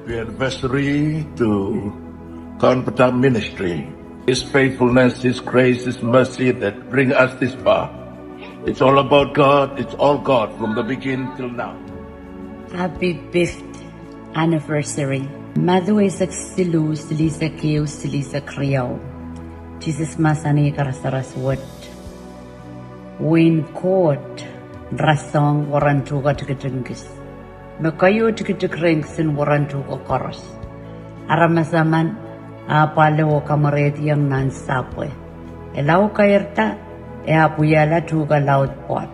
Happy anniversary to Koaunopada ministry. His faithfulness, His grace, His mercy that bring us this far. It's all about God. It's all God from the beginning till now. Happy 5th anniversary. Madu isak silu, silisa kiu, silisa kriyaw. Jesus masani karasaraswat. Win court, rasong warantuga tikitungis. Makayo tikitikringsin warantuga koros. Aramasaman, apalewo kamaret yang nansapwe. Elaw kayerta, apuyala tuga laut pot.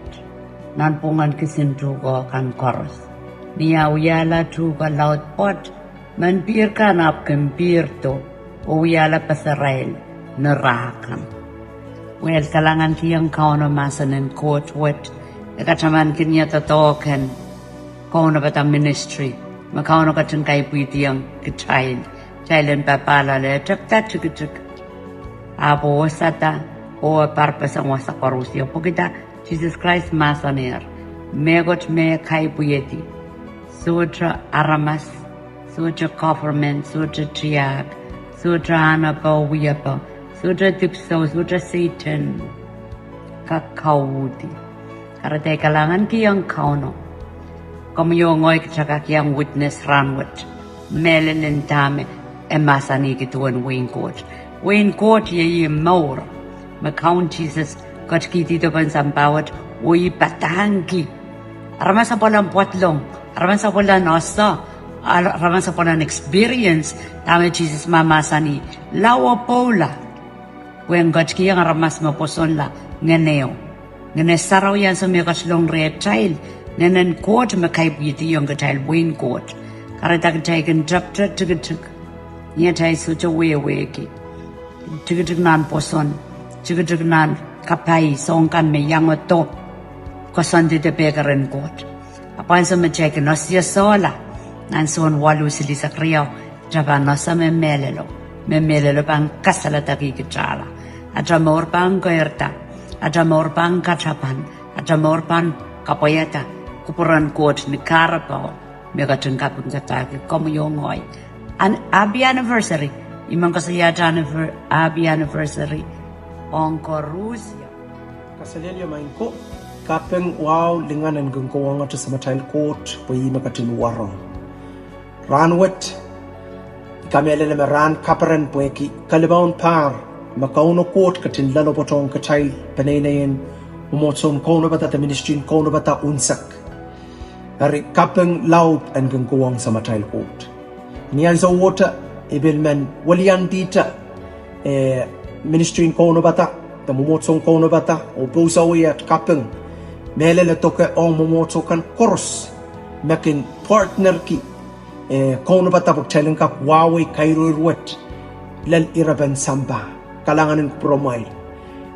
Nanpungan kisin tuga kan koros. Niya uyala tuga laut pot. Man bir kan apkem bir to. Uyala pasarail nerakan. Well, kalangan kiyang kauno masanin court wet. Ekataman kinya tatoken. Koaunopada ministry. Makauno katun kay puitiyang child. Child papala le chapta chikichik. Apo wasata o parpasang wasa korusyo. Pukita Jesus Christ masanir. Megot me kay puyeti. Sutra aramas. Sutra government. Sutra triag. Sutra anapo wiyapo. Sutra tipso. Sutra Satan. Kakawudi. Karatay kalangan kiyang kauno. Kamuyongoy kitaka kiyang witness ranwit. Melilin tame. Emasani kituan Wayne Court. Wayne Court ye maur. Makaun Jesus kat kiti to pan sampawat. Uy patangki. Araman sa palang puatlong. Araman sa palang nasa. Araman sa palang experience. Tame Jesus mamasani. Lawa pola. When kat kiyang aramas maposon la. Nganeo. Nganesaraw yan sa mga kaslong red child. Nanan court makaibiti yung child Wayne Court. Karatag taken chapter tigitik. Niya tayo sucha weki. Tigitik nan poson. Tigitik nan kapay songkan me yang oto. Kosan di pekaran court. Apan sa machake no siya sola. Nan son walu sili sa kriyaw. Japan no sa memelelo. Memelelo pang kasalataki kitala. Ajamor pang koerta. Ajamor pang kachapan. Ajamor pang kapayata. Kupuran court ni Carabao, megatun kapung kataki, komuyongoy. An abi anniversary, imang kasayata abi anniversary, Onkorusya. Kasalelya main ko, kapeng wow linganan gungkawang ato sa matayal court, payi makatin warong. Ranwet, kamelele ran kaparan pueki, kalibawon par, makauno court katin lalopotong katay, panaynayin, umotson Koaunopada ta ministry Koaunopada unsak. Hari kapeng laut ang gangkuwang sa matayal court. Niyan sa water, ibilmen walian dita ministry Koaunopada, tamumotsong Koaunopada, o pusawi at kapeng melele toke o mumotsokan koros, makin partner ki Koaunopada pagtailang kap wawi kairuirwet, lal iraban samba, kalanganin promail.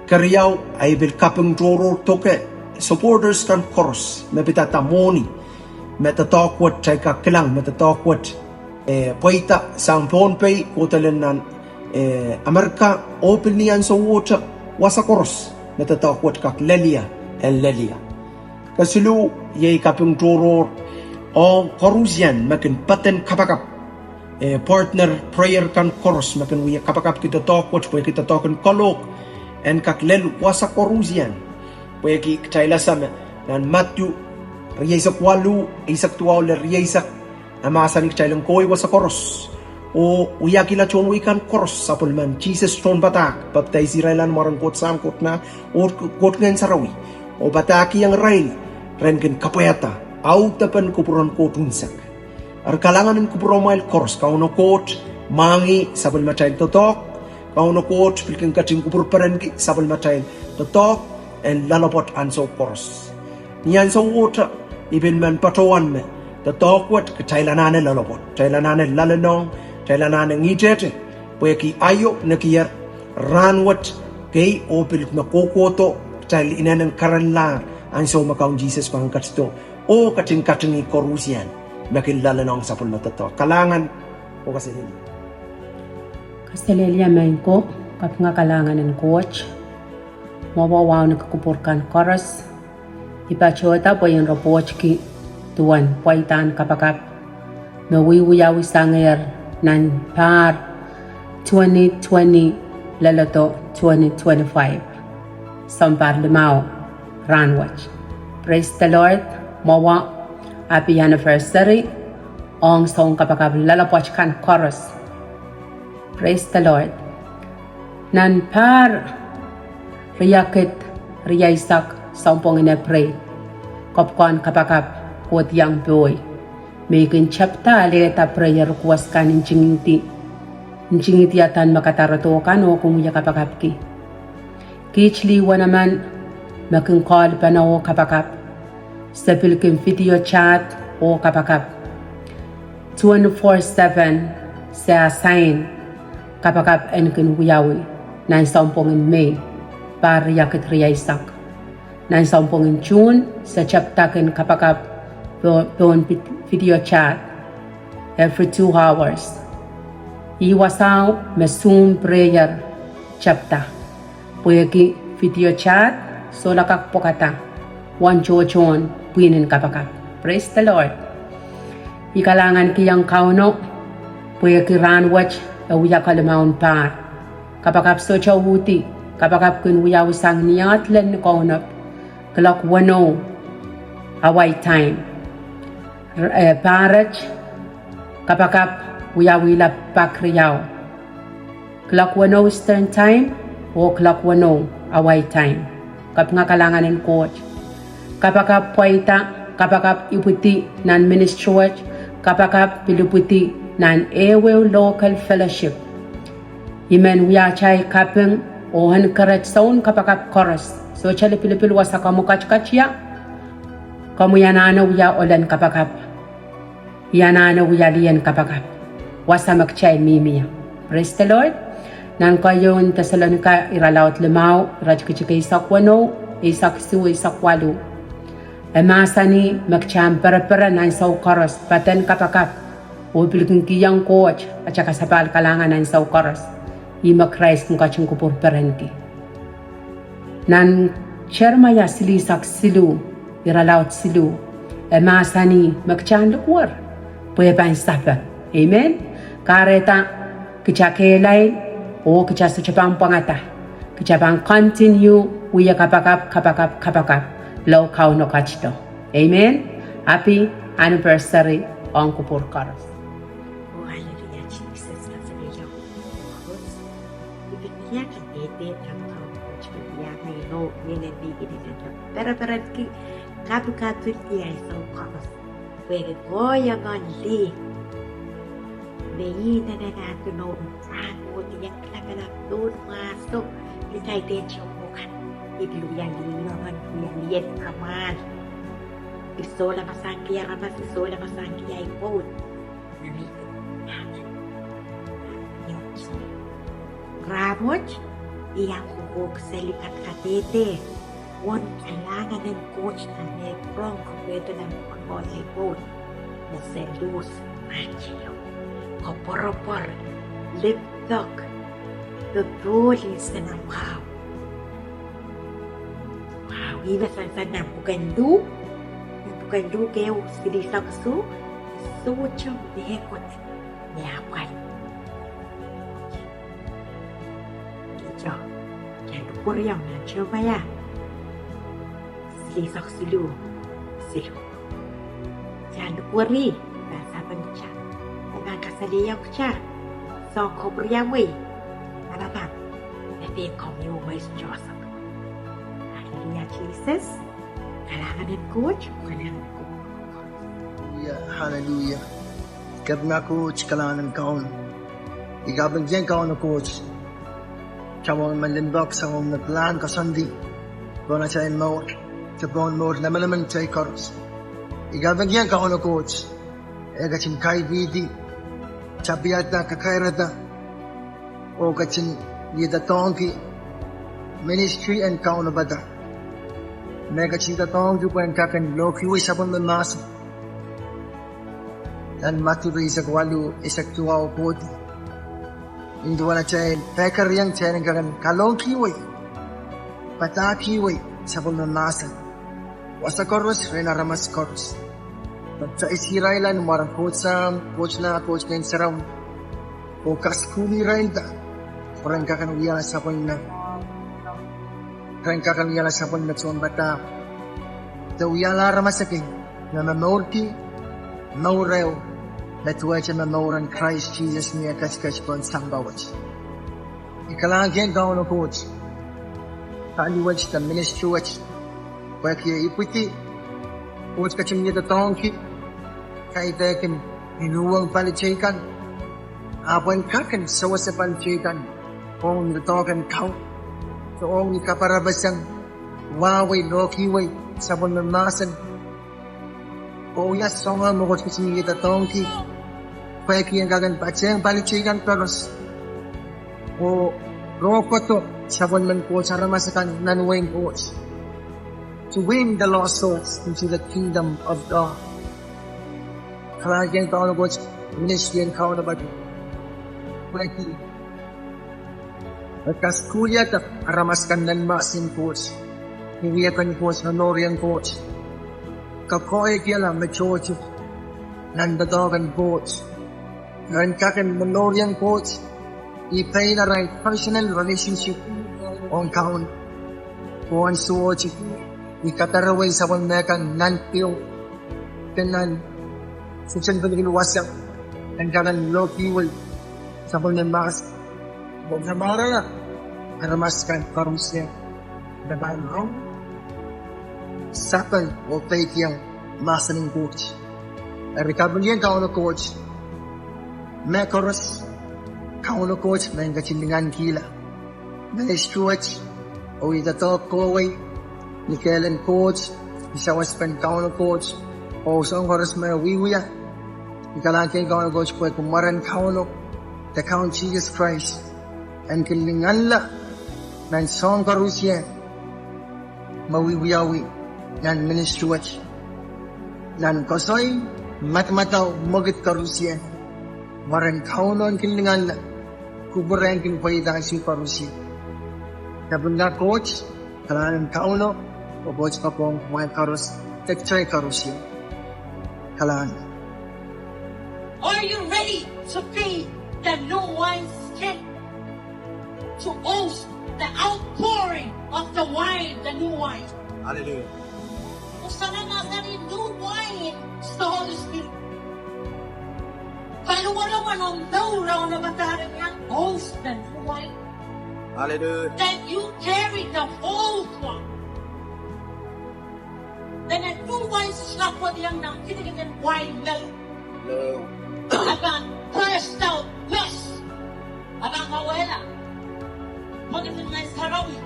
Kariyaw ay bil kapeng droro toke supporters kan koros, mabitata moni, metatakwat chay kakilang, metatakwat paita sa Pohnpei, kutalen nan Amerika, open niyan sa water, wasa koros, metatakwat kak lelia, el lelia. Kasilu, yay kapeng droro, o korusyan, makin paten kapakap, partner prayer kan koros, makin wiya kapakap kita takwat, pwede kita takon kolok, en kak lelu wasa korusyan, pwede kita ilasame, nan Matthew, riyaisak walu, isak tuwaw le riyaisak, amasanik chailang koy wasa koros. O uyakila chon wikan koros sa pulman, Jesus chon batak, baptay si Railan marang kot sam kot na, o kot ngayon sarawi. O bataki ang Rail, rengen kapayata, autapan kupuran kot unsak. Ar kalangan ng kupuran mail koros, kauno kot, mangi, sabal matayal totok, kauno kot, pilking kating kupur parenki, sabal matayal totok, en lalapot anso koros. Niyan sa water, ibin man patawan me, tatokwat katailanane lalapot, tailanane lalanong, tailanane ngijete, pweki ayo nakiyar, ranwat, kay opil makokoto, tail inanang karanlar, anso makaong Jesus pang katito, o kating-katingi korusyan, makilalanong sa pulmatato. Kalangan, o kasi hindi. Kastelelya main ko, kap nga kalangan ng coach, mawawaw nakakupurkan koros, ipachota po yung ropoch ki tuwan, pwaitan kapakap, me wiyawi sanger nan par 2020 lalato 2025 sampar limao ranwach. Praise the Lord, mawa happy anniversary ong song kapakab lalapwach kan chorus. Praise the Lord. Nan par riyakit riyaisak sampong ina pray kopkon kapakab kot yang boy making chapter leta prayer kuwas kan inchingiti atan makatarato kano kung ya kapakab ki kichli wanaman making call panaw kapakab sapil kin video chat o kapakab 24/7 sa sign kapakab en kin wiyawi nan sampong in May para yakit riyaisak nan sampong in June sa chapter kin kapakab don video chat every 2 hours. Iwasaw me Zoom prayer chapter. Puyagi video chat so lakakpokata. One chochon puinin kapakap. Praise the Lord. Ikalangan kiyang kauno. Puyagi ranwatch uya kalamaon par. Kapakap so chawuti. Kapakap kun uya usang niyat len kaunap. Clock 10 Hawaii time. Parach kapakap uyawila pakriyaw clock 10 Eastern time o clock 10 Hawaii time kap nga kalanganin coach kapakap puwaita kapakap iputi nan ministry watch kapakap piluputi nan ewe local fellowship imen uyachay kapeng ohan karat saun kapakap chorus so chali pilipil wasa kamukachkachya kamuyanana uya olan kapakap yanana uyalian kapakap wasa makchay mimiya. Praise the Lord. Nan kayon Tesalonika iralaut limao rajkichika isak wano isak su isak walu emasani makcham para nan saw koros paten kapakap ubilkin kiyang coach at saka sapal kalangan nan saw koros ima Christ kung kaching kupur parenti nan chermaya silisak silu iralaut silu emasani makchan lukwar pueban sapa. Amen. Kareta kichakelay o kichasu chapang pangata kichapang continue uya kapakap law kauno kachito. Amen. Happy anniversary on kupur karos. Oh, hallelujah, Jesus. Hallelujah. Ibigyan ka dete ang kauno. Ibigyan ka ino nilalibigin nito. Pero ki kapukatut niya isang karos. Pwede ko yung only. May na nato noon ako tiyak laganap doon masok litay din siya bukan ibluyan liyon liyan kaman isola masangkiya ramas isola masangkiya ipot namit natin Ramot iyang kukuk sa likat katete won kailangan ng coach na negrong kumpleto ng pangolay ipot na selus machiyo Koporopor, lipdok, bebulis na ng wow. Wow, inasansan ng pugandu. Ng pugandu kayo silisang su. Suchong nekot. Niyapal. Kito, kaya lukuryang na chumaya. Silisang silu. Silu. Kaya lukuri. Nasaban siya. Nakasaliyaw siya. So, kubriyawi. Maratang. Natin kong may Diyos. Hallelujah, Jesus. Kailangan ng coach. Kailangan ng coach. Hallelujah. Ikab nga coach, kailangan ng kaon. Ikabang dyan kaon na coach. Kawang malimbak sa kong naglaan kasandi. Kung na siya yung mawag. Sa bawang mawag na malaman siya yung koros. Ikabang dyan kaon na coach. Ega chin kai vidi. Chabiata kakairata o kachin yeda tongki ministry and Koaunopada mega chinta tong ju pen kakan loki wi sabon mas dan maturi isak walu isak tuwa pod indua na chay pekar yang chay kakan kalong kiwi pataki wi sabon mas wasa koros rena ramas koros sa Israelan marang coach na saraw o kaskuli rin ta orang kakanuyala sa pon na tuan bata ta uyala ramasakin na mamorki maureo na tuwacha mamoran Christ Jesus niya kaskas pon sambawat ikalagyan ka ono coach kaliwaj ta ministry watch Paki iputi coach kachim niya tatongki kahit akin inuwang palichikan Apan kakan sawa sa palichikan kung natokan kau so ni kaparabasang waway lokiway sabon mamasan o yas songa mo ko kasi kita tongki paki ang gagan pacheng palichikan terus o roko to sabon man ko sa ramasakan nanwing coach to win the lost souls into the kingdom of God. Kalagyan taon ko ministry and Koaunopada Pwede. At kuya ta aramaskan nan masin coach. Hiwiyakan coach honorian coach. Kakoy kila machochi. Nandadagan coach. Ngayon kakan honorian coach. Ipay na right personal relationship on count. Kuhan suochi. Ikataraway sa pangmekan nantiyo. Kanan. Susan pa naging wasak. Ang kanan low-fuel. Sa pangmemas. Huwag na mara na. Aramaskan karusya. Dabalang. Sakal o pekiyang masaning coach. Rekabalian kauno coach. Mekaros. Kauno coach. May kachindingan kila. May stretch. O itatok koway. Ni Kellen coach. Isawaspan kauno coach. O saan oras may wiwiya. Ikalangkin kauno coach po kumaran kauno. The count Jesus Christ. And kilingan la. Nan song karusya. Mawiwiyawi. Nan ministry watch. Nan kosoy. Matmataw mogit karusya. Maran kauno ang kilingan la. Kuburan kinpayda si karusya. Nabunda coach. Kalanan kauno. O coach pa pong mga karus. Tekchay karusya. Kalanan. Are you ready to be the new wineskin? To host the outpouring of the wine, the new wine. Hallelujah. Kung saan nga ganin new wine sa Holy Spirit. Kaluwala man ang daw na bataran niyang host the new wine. Hallelujah. That you carry the old one. Then a new wine slap po niyang nang kinikinig wine milk. No. Abang burst out mess. Abang awela. Magandang nga sarawi.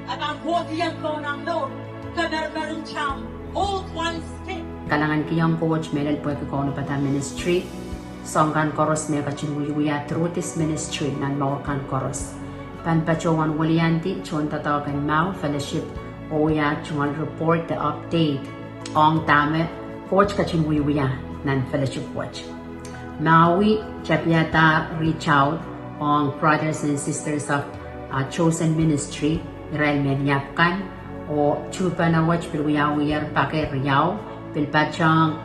Abang buwagyan ko ng Lord. Kanar-narong siyang old wine skin. Kalangan kiyang coach Melel po Koaunopada ministry. Songkan koros may kachinwiyuya through this ministry nan mawakan koros. Panpachowan walianti chon tatawagan mau fellowship oya chon report the update. Ong tame coach kachinwiyuya nan fellowship watch. Maui chapiata reach out on brothers and sisters of chosen ministry Israel menyapkan o chupa na watch pilwiyawiyar pake riyaw pilpachang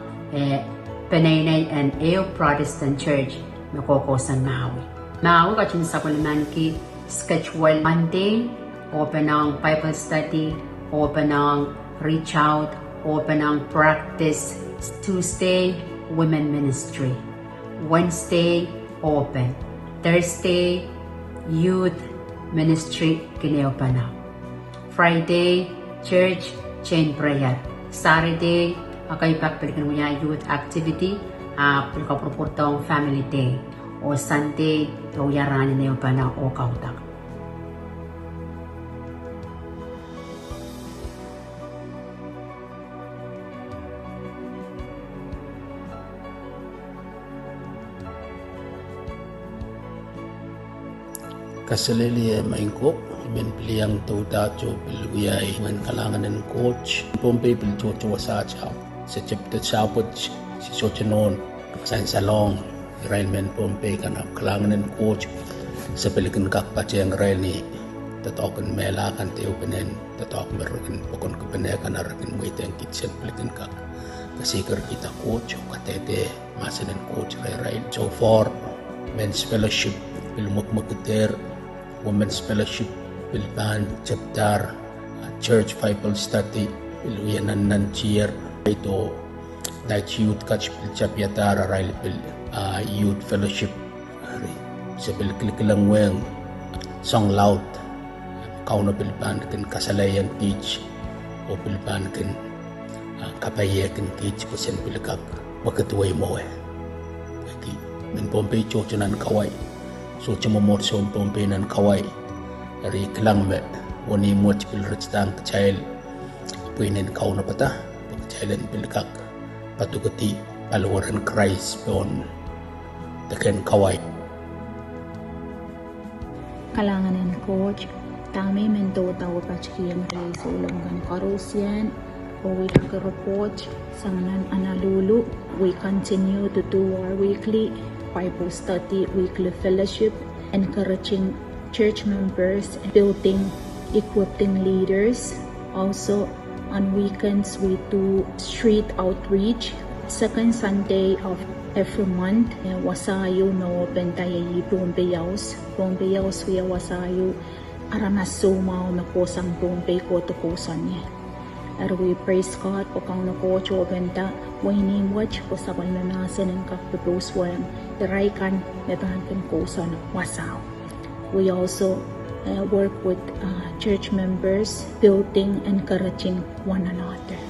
Penainay and Eo Protestant Church nakokosan Maui. Maui kachin sa kuliman ki schedule Monday open ang Bible study, open ang reach out, open ang practice. Tuesday women ministry, Wednesday open, Thursday youth ministry kineopana, Friday church chain prayer, Saturday akay pagpilikan mo niya youth activity pilkapurpurtong family day, o Sunday yaran na yung pana o kautak. Kasalili maingko ben piliang taudacho piluyay man kalangan ng coach pompe pilchocho wasacha sa chapter chapot si sochanon sa salong railman pompe kanap kalangan ng coach sa pilikan kakpacheng rail ni tatokan mela kan teo penen tatok merukin pokon kepenekan arakin waiting kitchen pilikan kak kasikar kita coach o katete masanan coach rai so for men's fellowship pilmukmukuter women's fellowship pilban chapter church bible study piluyanan nan cheer ito that youth catch pilchapiatara rai pil youth fellowship sa pilkilang weng song loud kauna pilban kan kasalayan teach o pilban kan kapaya kan teach ko sen pilkak makatuway mo kaki men pompe chochonan kawai so chamomot son pompe nan kawai dari kelang me woni mo pil restang child puinen Koaunopada pagchailan pilkak patugati paluwaran Christ on taken kawai kalanganan coach tami mento tawo pachkiyang release ulang kan karusian o we report sanganan analulu we continue to do our weekly Bible study weekly fellowship encouraging church members building equipping leaders also on weekends we do street outreach second Sunday of every month wasayo no bentayayi Bombeyaus we wasayo aranasuma na kosang Bombay ko to kosan niya. And we praise God po kang nakocho benta waining watch po sa balnanasan ng kakpipos walang iraikan netahan kan kosan wasaw. We also work with church members building encouraging one another.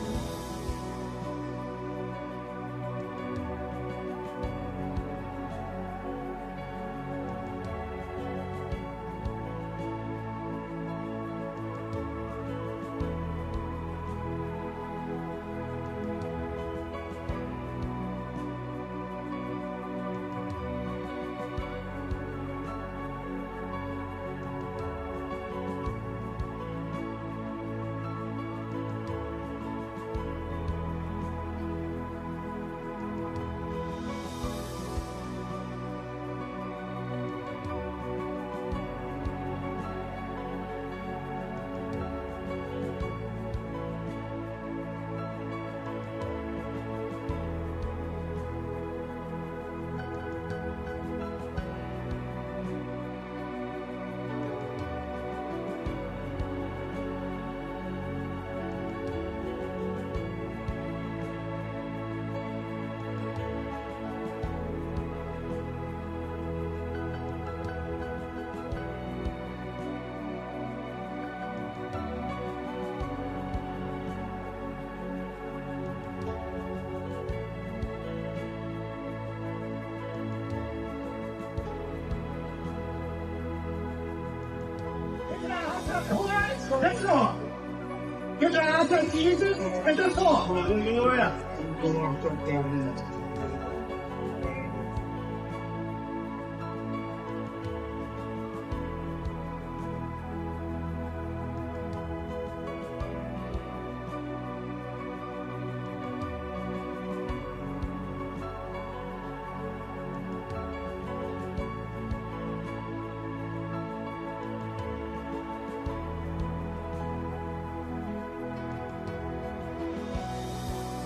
Let's go. Get your ass on Jesus and let's go. Hallelujah.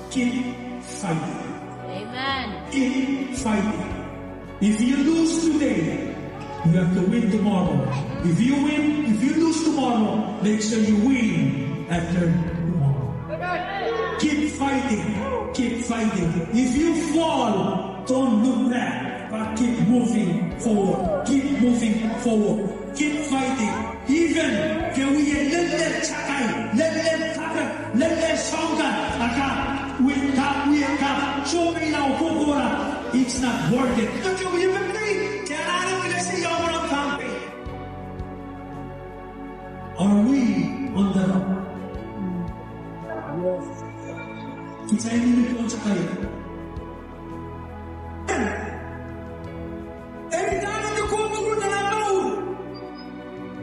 Keep fighting. Amen. Keep fighting. If you lose today, you have to win tomorrow. If you lose tomorrow, make sure you win after tomorrow. Keep fighting. Keep fighting. If you fall, don't look back, but keep moving forward. Keep moving forward. Keep fighting. Even can we let them chakai, let them tackle, let them stronger. Show me now, Kokora. It's not worth it. Don't you even agree? Are we on the road? Kita ini di sa kayo. Every time you go through the road,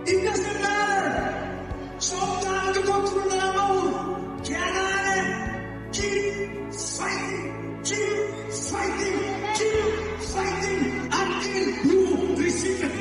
it doesn't matter. Sometimes you go through the road, keep fighting. Keep fighting, keep fighting until you receive it.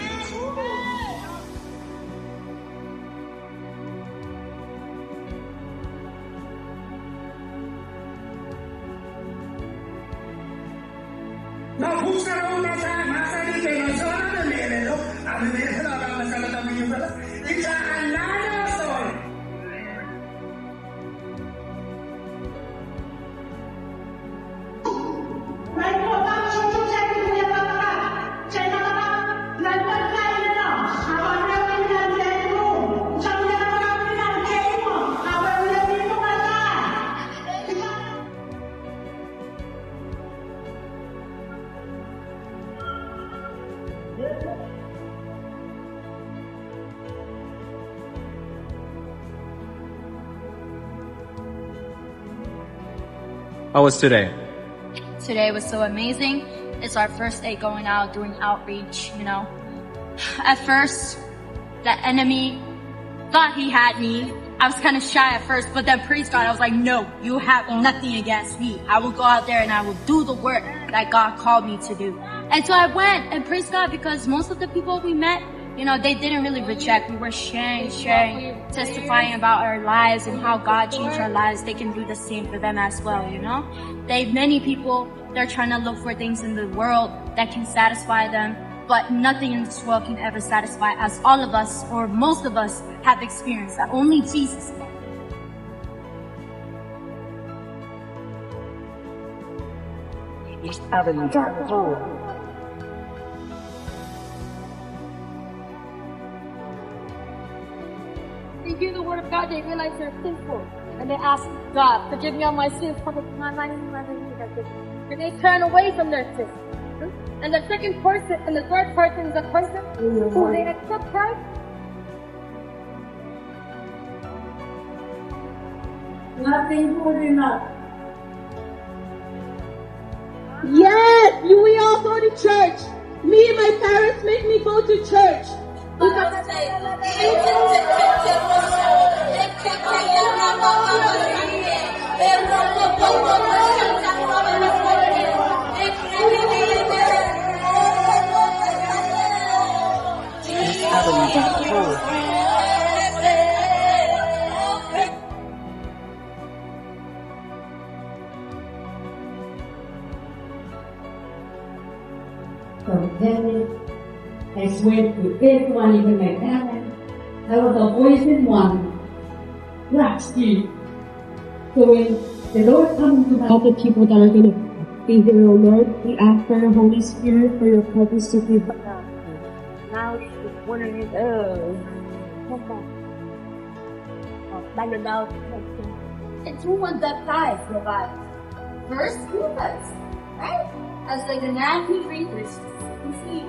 How was today? Today was so amazing. It's our first day going out doing outreach, you know. At first, the enemy thought he had me. I was kind of shy at first, but then praise God, I was like, no, you have nothing against me. I will go out there and I will do the work that God called me to do. And so I went, and praise God, because most of the people we met, you know, they didn't really reject. We were sharing, testifying about our lives and how God changed our lives. They can do the same for them as well, you know. Many people, they're trying to look for things in the world that can satisfy them, but nothing in this world can ever satisfy, as all of us, or most of us, have experienced that only Jesus can. They hear the word of God, they realize they're sinful, and they ask God, forgive me all my sins, and they turn away from their sins. And the second person, and the third person is the person who they accept Christ. Nothing good enough. Yes, we all go to church. Me and my parents make me go to church. From heaven, I swear to everyone, even my parents, I was a voice in one. Last year. So when the Lord comes to all the people that are going to be here, O Lord, we ask for your Holy Spirit, for your purpose to be. Now she's wondering, It's who was baptized, Lord. First, who was, right? As like the nasty readers, you see.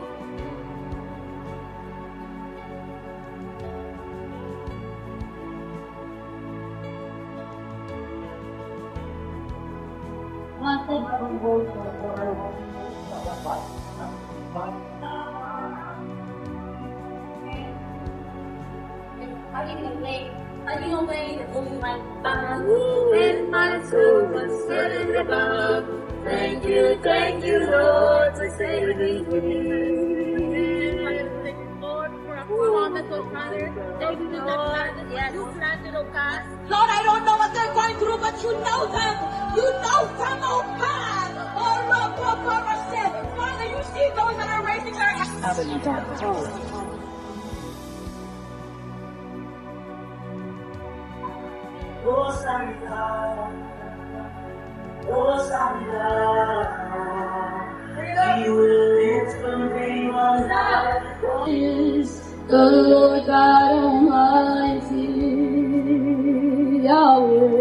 Are you away that only my body and my soul was settled above? Thank you, Lord, for saving me. Lord, for a promise, oh Father. Thank you, Lord. Yes. You planted, oh God. Lord, I don't know what they're going through, but you know them. You know them, oh God. Oh, Lord, Father, you see those that are raising their hands. Is the Lord God Almighty, Yahweh.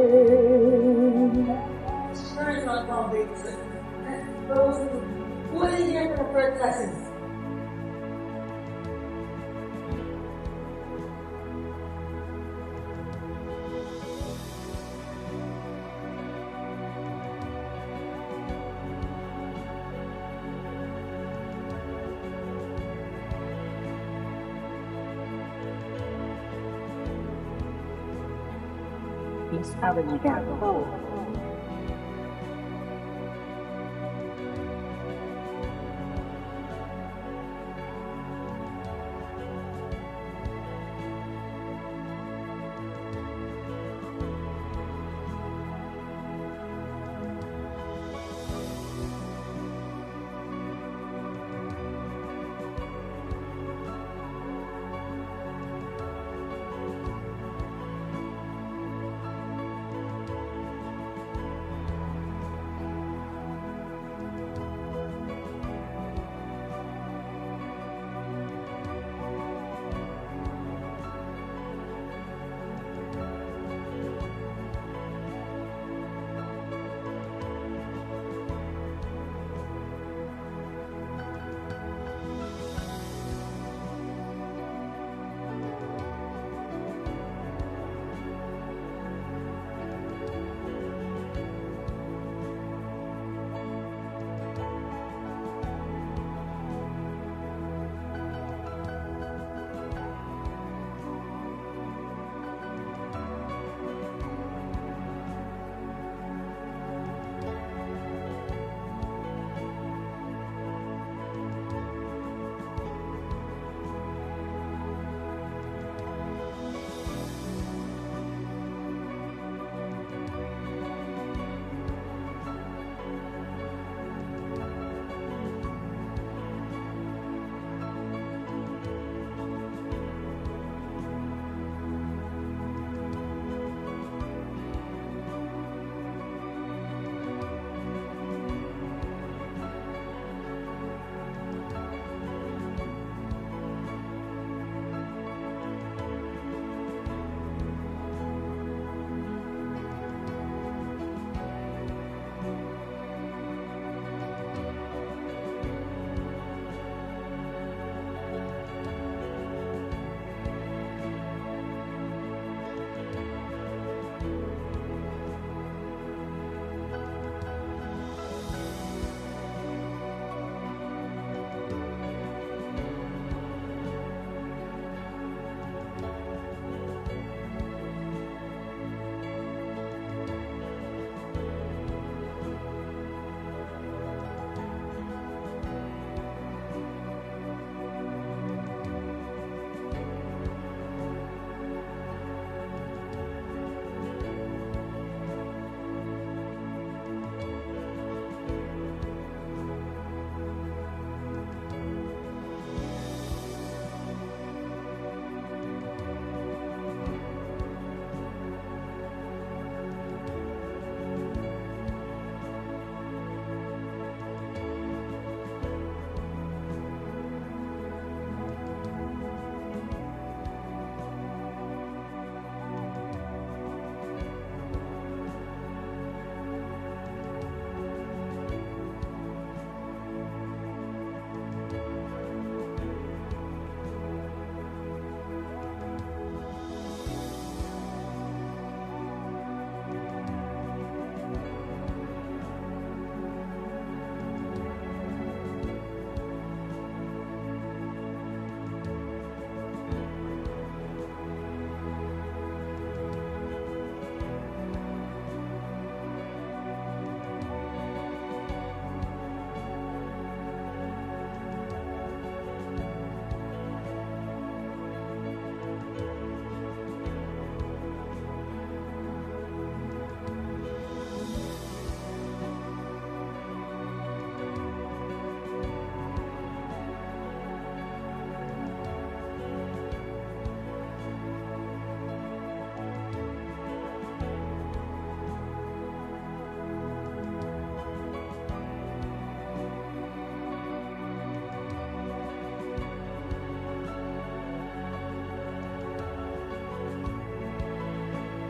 Who is here for the first lessons?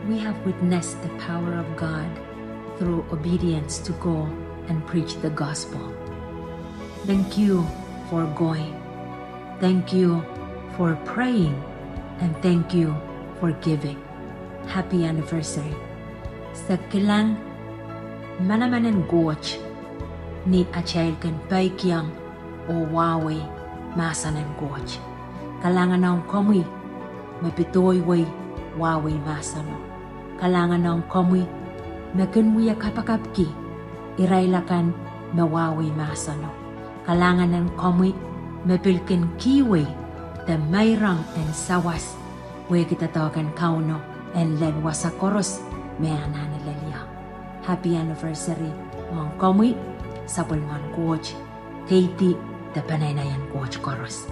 we have witnessed the power of God through obedience to go and preach the gospel. Thank you for going. Thank you for praying. And thank you for giving. Happy anniversary. Sa kilang manamanan goch ni achailkan paikyang o wawi masanan goch. Kalangan ng komi mapitoy way wawi masano. Kalangan ng komi makanwiya kapakapki irailakan mawawi masano. Kalangan ng komi mapilkin kiwi the mayrang and sawas we kita tawagan kauno and len wasakoros me ananilelia. Happy anniversary mga komi sa pulman coach Katie the panaynayan coach koros.